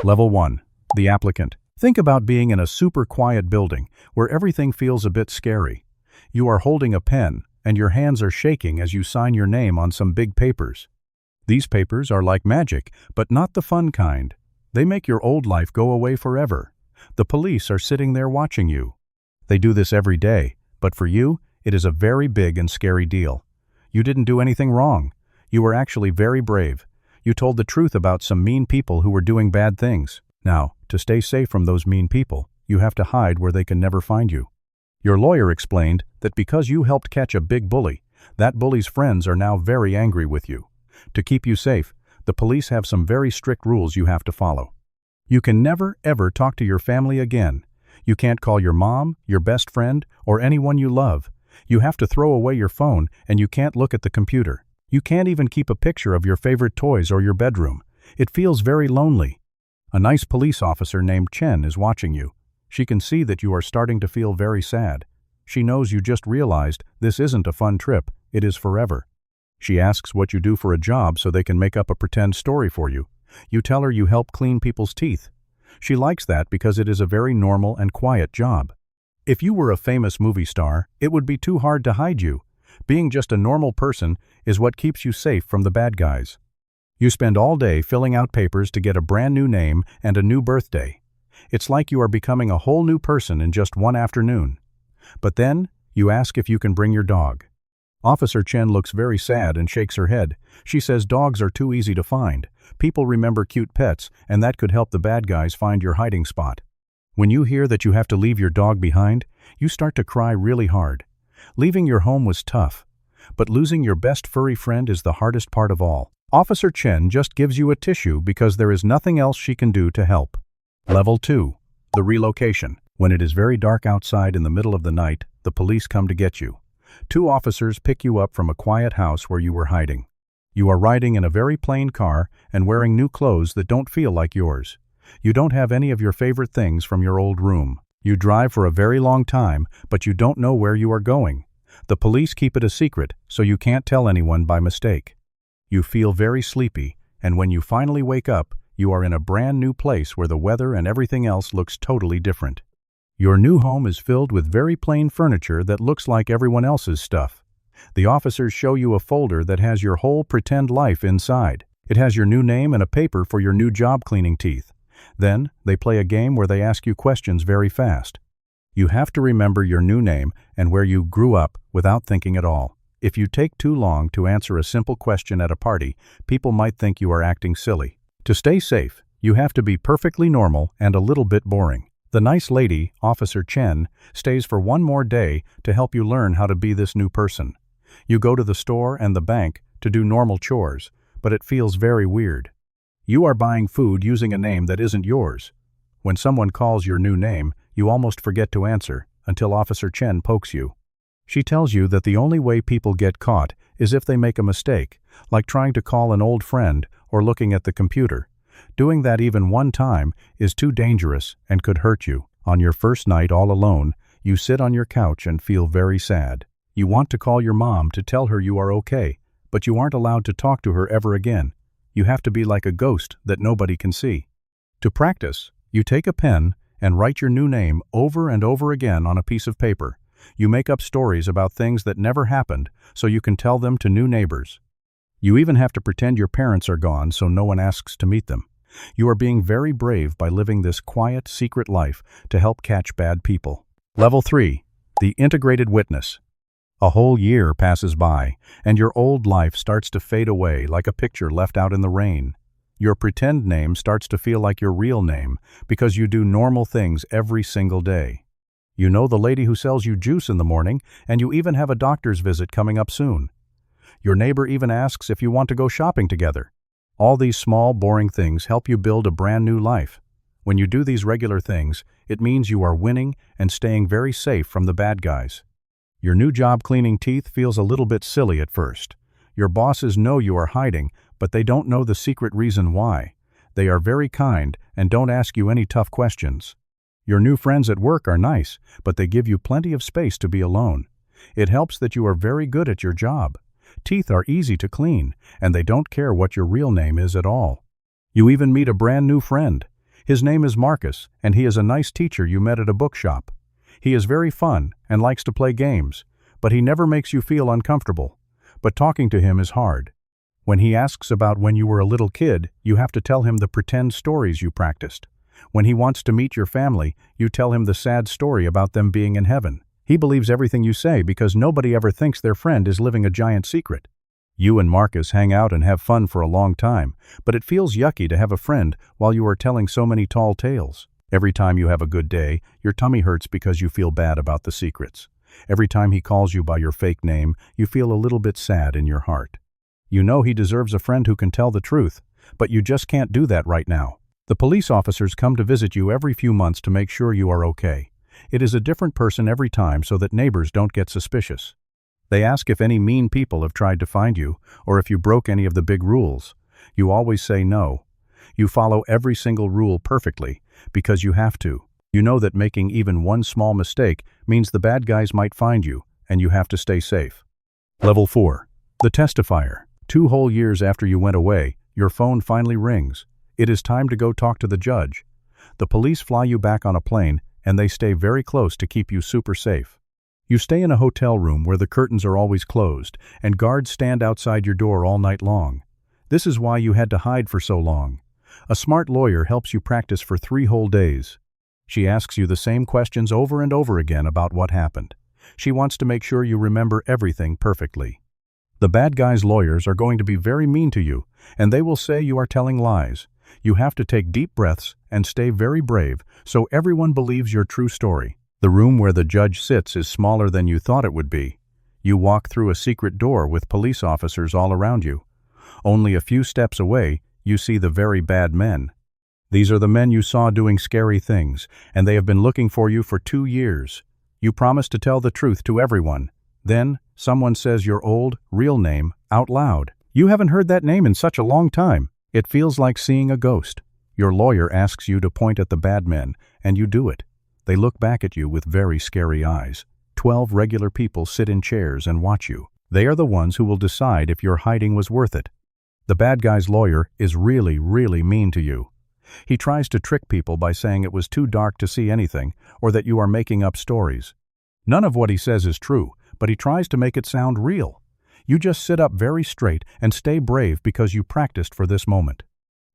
Level 1. The applicant. Think about being in a super quiet building where everything feels a bit scary. You are holding a pen, and your hands are shaking as you sign your name on some big papers. These papers are like magic, but not the fun kind. They make your old life go away forever. The police are sitting there watching you. They do this every day, but for you, it is a very big and scary deal. You didn't do anything wrong. You were actually very brave. You told the truth about some mean people who were doing bad things. Now, to stay safe from those mean people, you have to hide where they can never find you. Your lawyer explained that because you helped catch a big bully, that bully's friends are now very angry with you. To keep you safe, the police have some very strict rules you have to follow. You can never, ever talk to your family again. You can't call your mom, your best friend, or anyone you love. You have to throw away your phone, and you can't look at the computer. You can't even keep a picture of your favorite toys or your bedroom. It feels very lonely. A nice police officer named Chen is watching you. She can see that you are starting to feel very sad. She knows you just realized this isn't a fun trip, it is forever. She asks what you do for a job so they can make up a pretend story for you. You tell her you help clean people's teeth. She likes that because it is a very normal and quiet job. If you were a famous movie star, it would be too hard to hide you. Being just a normal person is what keeps you safe from the bad guys. You spend all day filling out papers to get a brand new name and a new birthday. It's like you are becoming a whole new person in just one afternoon. But then, you ask if you can bring your dog. Officer Chen looks very sad and shakes her head. She says dogs are too easy to find. People remember cute pets, and that could help the bad guys find your hiding spot. When you hear that you have to leave your dog behind, you start to cry really hard. Leaving your home was tough, but losing your best furry friend is the hardest part of all. Officer Chen just gives you a tissue because there is nothing else she can do to help. Level 2. The relocation. When it is very dark outside in the middle of the night, the police come to get you. 2 officers pick you up from a quiet house where you were hiding. You are riding in a very plain car and wearing new clothes that don't feel like yours. You don't have any of your favorite things from your old room. You drive for a very long time, but you don't know where you are going. The police keep it a secret, so you can't tell anyone by mistake. You feel very sleepy, and when you finally wake up, you are in a brand new place where the weather and everything else looks totally different. Your new home is filled with very plain furniture that looks like everyone else's stuff. The officers show you a folder that has your whole pretend life inside. It has your new name and a paper for your new job cleaning teeth. Then, they play a game where they ask you questions very fast. You have to remember your new name and where you grew up without thinking at all. If you take too long to answer a simple question at a party, people might think you are acting silly. To stay safe, you have to be perfectly normal and a little bit boring. The nice lady, Officer Chen, stays for one more day to help you learn how to be this new person. You go to the store and the bank to do normal chores, but it feels very weird. You are buying food using a name that isn't yours. When someone calls your new name, you almost forget to answer until Officer Chen pokes you. She tells you that the only way people get caught is if they make a mistake, like trying to call an old friend or looking at the computer. Doing that even one time is too dangerous and could hurt you. On your first night all alone, you sit on your couch and feel very sad. You want to call your mom to tell her you are okay, but you aren't allowed to talk to her ever again. You have to be like a ghost that nobody can see. To practice, you take a pen and write your new name over and over again on a piece of paper. You make up stories about things that never happened so you can tell them to new neighbors. You even have to pretend your parents are gone so no one asks to meet them. You are being very brave by living this quiet, secret life to help catch bad people. Level 3. The integrated witness. A whole year passes by, and your old life starts to fade away like a picture left out in the rain. Your pretend name starts to feel like your real name because you do normal things every single day. You know the lady who sells you juice in the morning, and you even have a doctor's visit coming up soon. Your neighbor even asks if you want to go shopping together. All these small, boring things help you build a brand new life. When you do these regular things, it means you are winning and staying very safe from the bad guys. Your new job cleaning teeth feels a little bit silly at first. Your bosses know you are hiding, but they don't know the secret reason why. They are very kind and don't ask you any tough questions. Your new friends at work are nice, but they give you plenty of space to be alone. It helps that you are very good at your job. Teeth are easy to clean, and they don't care what your real name is at all. You even meet a brand new friend. His name is Marcus, and he is a nice teacher you met at a bookshop. He is very fun and likes to play games, but he never makes you feel uncomfortable. But talking to him is hard. When he asks about when you were a little kid, you have to tell him the pretend stories you practiced. When he wants to meet your family, you tell him the sad story about them being in heaven. He believes everything you say because nobody ever thinks their friend is living a giant secret. You and Marcus hang out and have fun for a long time, but it feels yucky to have a friend while you are telling so many tall tales. Every time you have a good day, your tummy hurts because you feel bad about the secrets. Every time he calls you by your fake name, you feel a little bit sad in your heart. You know he deserves a friend who can tell the truth, but you just can't do that right now. The police officers come to visit you every few months to make sure you are okay. It is a different person every time so that neighbors don't get suspicious. They ask if any mean people have tried to find you, or if you broke any of the big rules. You always say no. You follow every single rule perfectly, because you have to. You know that making even one small mistake means the bad guys might find you, and you have to stay safe. Level 4. The testifier. 2 whole years after you went away, your phone finally rings. It is time to go talk to the judge. The police fly you back on a plane, and they stay very close to keep you super safe. You stay in a hotel room where the curtains are always closed, and guards stand outside your door all night long. This is why you had to hide for so long. A smart lawyer helps you practice for 3 whole days. She asks you the same questions over and over again about what happened. She wants to make sure you remember everything perfectly. The bad guys' lawyers are going to be very mean to you, and they will say you are telling lies. You have to take deep breaths and stay very brave so everyone believes your true story. The room where the judge sits is smaller than you thought it would be. You walk through a secret door with police officers all around you. Only a few steps away, you see the very bad men. These are the men you saw doing scary things, and they have been looking for you for 2 years. You promise to tell the truth to everyone. Then, someone says your old, real name out loud. You haven't heard that name in such a long time. It feels like seeing a ghost. Your lawyer asks you to point at the bad men, and you do it. They look back at you with very scary eyes. 12 regular people sit in chairs and watch you. They are the ones who will decide if your hiding was worth it. The bad guy's lawyer is really, really mean to you. He tries to trick people by saying it was too dark to see anything, or that you are making up stories. None of what he says is true, but he tries to make it sound real. You just sit up very straight and stay brave because you practiced for this moment.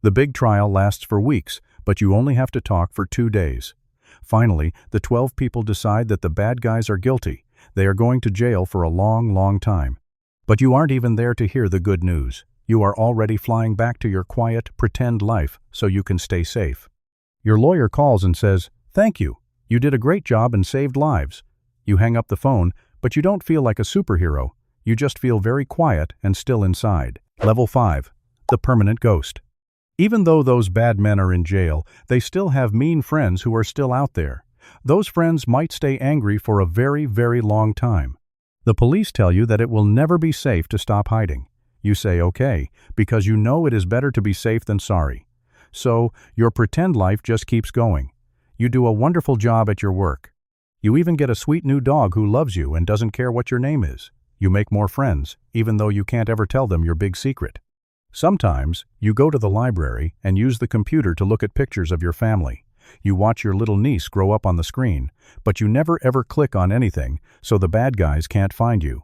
The big trial lasts for weeks, but you only have to talk for 2 days. Finally, the 12 people decide that the bad guys are guilty. They are going to jail for a long, long time. But you aren't even there to hear the good news. You are already flying back to your quiet, pretend life so you can stay safe. Your lawyer calls and says, "Thank you. You did a great job and saved lives." You hang up the phone, but you don't feel like a superhero. You just feel very quiet and still inside. Level 5. The permanent ghost. Even though those bad men are in jail, they still have mean friends who are still out there. Those friends might stay angry for a very, very long time. The police tell you that it will never be safe to stop hiding. You say okay, because you know it is better to be safe than sorry. So, your pretend life just keeps going. You do a wonderful job at your work. You even get a sweet new dog who loves you and doesn't care what your name is. You make more friends, even though you can't ever tell them your big secret. Sometimes, you go to the library and use the computer to look at pictures of your family. You watch your little niece grow up on the screen, but you never ever click on anything, so the bad guys can't find you.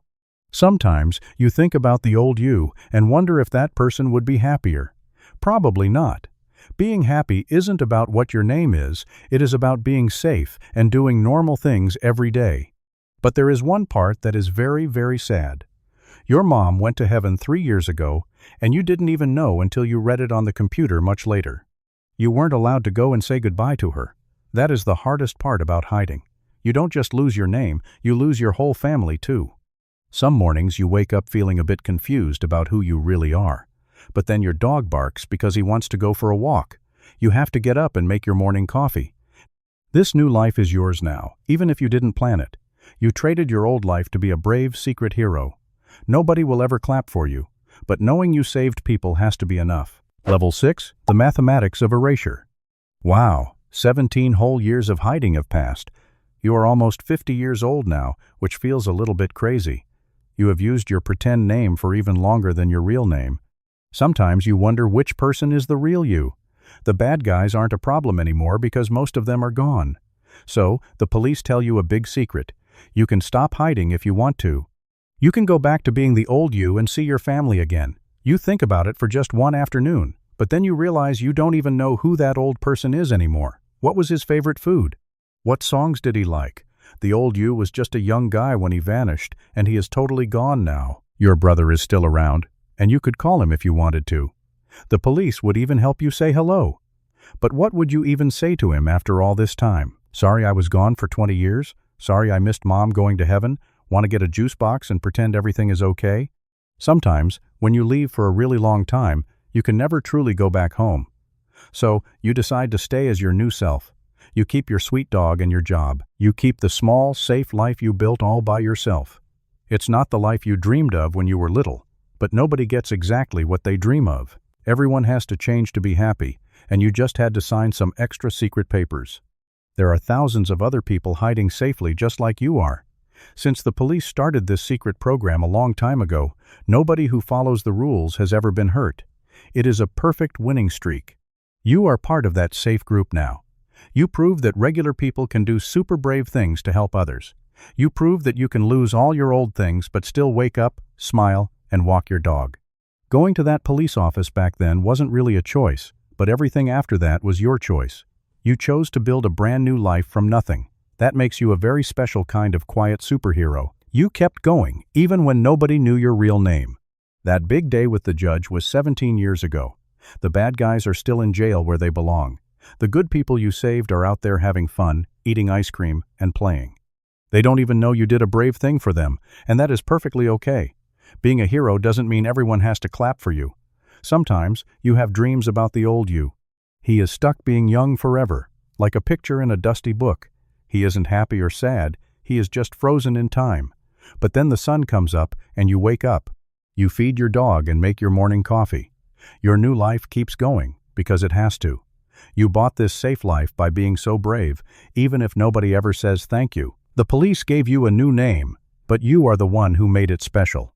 Sometimes, you think about the old you and wonder if that person would be happier. Probably not. Being happy isn't about what your name is, it is about being safe and doing normal things every day. But there is one part that is very, very sad. Your mom went to heaven 3 years ago, and you didn't even know until you read it on the computer much later. You weren't allowed to go and say goodbye to her. That is the hardest part about hiding. You don't just lose your name, you lose your whole family too. Some mornings you wake up feeling a bit confused about who you really are. But then your dog barks because he wants to go for a walk. You have to get up and make your morning coffee. This new life is yours now, even if you didn't plan it. You traded your old life to be a brave, secret hero. Nobody will ever clap for you, but knowing you saved people has to be enough. Level 6. The mathematics of erasure. Wow, 17 whole years of hiding have passed. You are almost 50 years old now, which feels a little bit crazy. You have used your pretend name for even longer than your real name. Sometimes you wonder which person is the real you. The bad guys aren't a problem anymore because most of them are gone. So, the police tell you a big secret. You can stop hiding if you want to. You can go back to being the old you and see your family again. You think about it for just one afternoon, but then you realize you don't even know who that old person is anymore. What was his favorite food? What songs did he like? The old you was just a young guy when he vanished, and he is totally gone now. Your brother is still around, and you could call him if you wanted to. The police would even help you say hello. But what would you even say to him after all this time? Sorry I was gone for 20 years? Sorry I missed Mom going to heaven? Want to get a juice box and pretend everything is okay? Sometimes, when you leave for a really long time, you can never truly go back home. So, you decide to stay as your new self. You keep your sweet dog and your job. You keep the small, safe life you built all by yourself. It's not the life you dreamed of when you were little, but nobody gets exactly what they dream of. Everyone has to change to be happy, and you just had to sign some extra secret papers. There are thousands of other people hiding safely just like you are. Since the police started this secret program a long time ago, nobody who follows the rules has ever been hurt. It is a perfect winning streak. You are part of that safe group now. You prove that regular people can do super brave things to help others. You prove that you can lose all your old things but still wake up, smile, and walk your dog. Going to that police office back then wasn't really a choice, but everything after that was your choice. You chose to build a brand new life from nothing. That makes you a very special kind of quiet superhero. You kept going, even when nobody knew your real name. That big day with the judge was 17 years ago. The bad guys are still in jail where they belong. The good people you saved are out there having fun, eating ice cream, and playing. They don't even know you did a brave thing for them, and that is perfectly okay. Being a hero doesn't mean everyone has to clap for you. Sometimes, you have dreams about the old you. He is stuck being young forever, like a picture in a dusty book. He isn't happy or sad, he is just frozen in time. But then the sun comes up and you wake up. You feed your dog and make your morning coffee. Your new life keeps going, because it has to. You bought this safe life by being so brave, even if nobody ever says thank you. The police gave you a new name, but you are the one who made it special.